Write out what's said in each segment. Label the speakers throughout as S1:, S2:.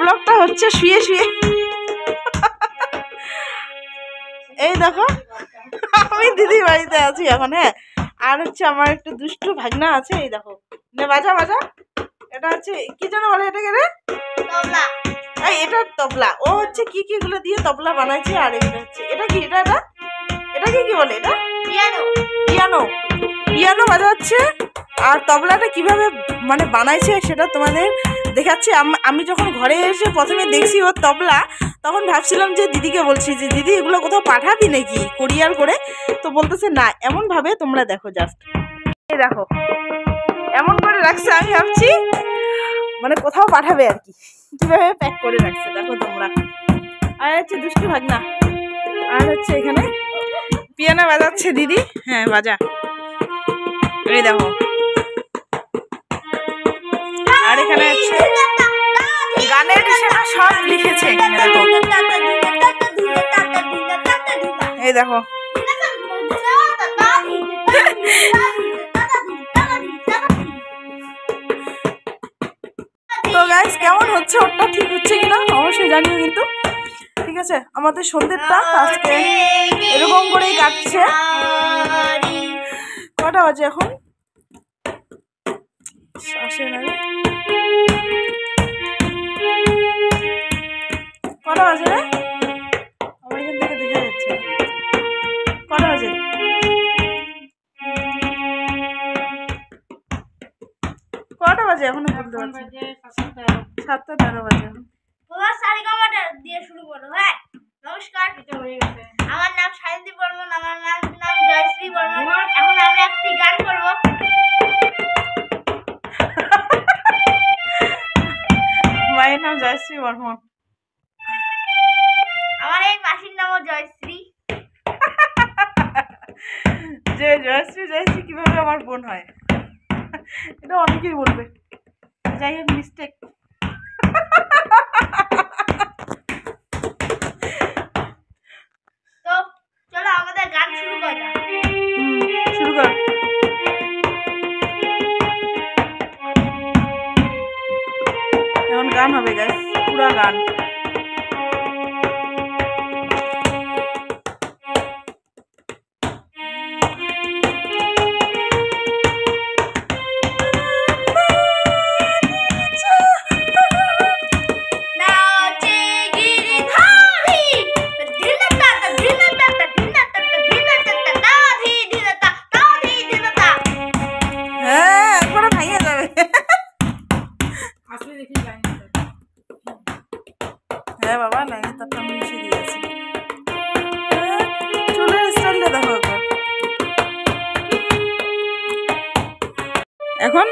S1: ব্লগটা হচ্ছে শুয়ে শুয়ে। এই দেখো আমি দিদি বাড়িতে আছি এখন। হ্যাঁ, আর হচ্ছে আমার একটু দুষ্টু ভাগনা আছে। এই দেখো বাজা বাজা, এটা হচ্ছে কি যেন বলে এটাকে রে, তবলা। এই এটা তবলা। ও হচ্ছে কি কি গুলো দিয়ে তবলা বানাইছে। আর এটা হচ্ছে এটা কি, এটাকে কি বলে, এটা পিয়ানো। পিয়ানো পিয়ানো বাজাচ্ছে। আর তবলাটা কিভাবে মানে বানাইছে সেটা তোমাদের দেখাচ্ছি। আমি যখন ঘরে এসে প্রথমে দেখছি ওর তবলা, তখন ভাবছিলাম যে দিদিকে বলছি যে দিদি এগুলো কোথাও পাঠাবি নাকি কোরিয়ার করে। তো বলতেছে না, এমন ভাবে তোমরা দেখো, জাস্ট এই দেখো এমন করে রাখছে। আমি ভাবছি মানে কোথাও পাঠাবে আর কি, কিভাবে প্যাক করে রাখছে দেখো তোমরা। আর হচ্ছে দুষ্টু ভাগনা। আর হচ্ছে এখানে পিয়ানো বাজাচ্ছে দিদি। হ্যাঁ বাজা, এই দেখো। আর এখানে হচ্ছে গানের বিষয়টা সব লিখেছে এখানে দেখো। এই দেখো তো গাইস কেমন হচ্ছে, ওটা ঠিক হচ্ছে কিনা অবশ্যই জানিও কিন্তু। ঠিক আছে, আমাদের সন্ধ্যেরটা আজকে এরকম করেই কাটছে। কটা বাজে এখন? কটা বাজে রে? আমার এখান থেকে দেখা যাচ্ছে কটা বাজে। কটা বাজে এখনো বলতে পারছি? 7:13 বাজে।
S2: দিয়ে শুরু করো। হ্যাঁ, নমস্কার, আমার নাম সায়ন্তী বর্মন, আমার নাম জয়শ্রী বর্মন। এখন আমরা একটি গান করব।
S1: মায়ের নাম জয়শ্রী বর্মন,
S2: আমার এই মাসির নামও জয়শ্রী।
S1: যে জয়শ্রী জয়শ্রী কিভাবে আমার বোন হয়, এটা অনেকেই বলবে। যাই হোক, মিস্টেক।
S2: তো চলো আমাদের গান শুরু করা।
S1: শুরু কর। এখন গান হবে গাইস, পুরা গান। হ্যাঁ বাবা, লাইনে তারটা আমি মিশিয়ে দিয়েছি। চুলের স্টাইলটা দেখো এখন।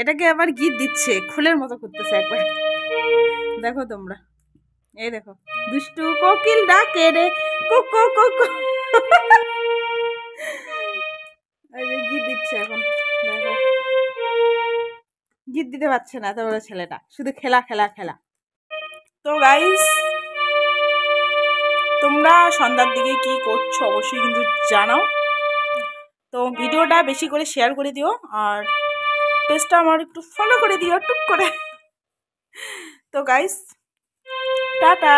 S1: এটাকে আবার গীত দিচ্ছে, ফুলের মতো করতেছে একবার। দেখো তোমরা, এই দেখো দুষ্টু কোকিল ডাকে রে কোকো কোকো। এই যে গীত দিচ্ছে এখন, দেখো গীত দিতে পারছে না এত বড় ছেলেটা, শুধু খেলা খেলা খেলা। তো গাইস, তোমরা সন্ধ্যার দিকে কি করছো অবশ্যই কিন্তু জানাও। তো ভিডিওটা বেশি করে শেয়ার করে দিও, আর পেজটা আমার একটু ফলো করে দিও টুক করে। তো গাইস টাটা।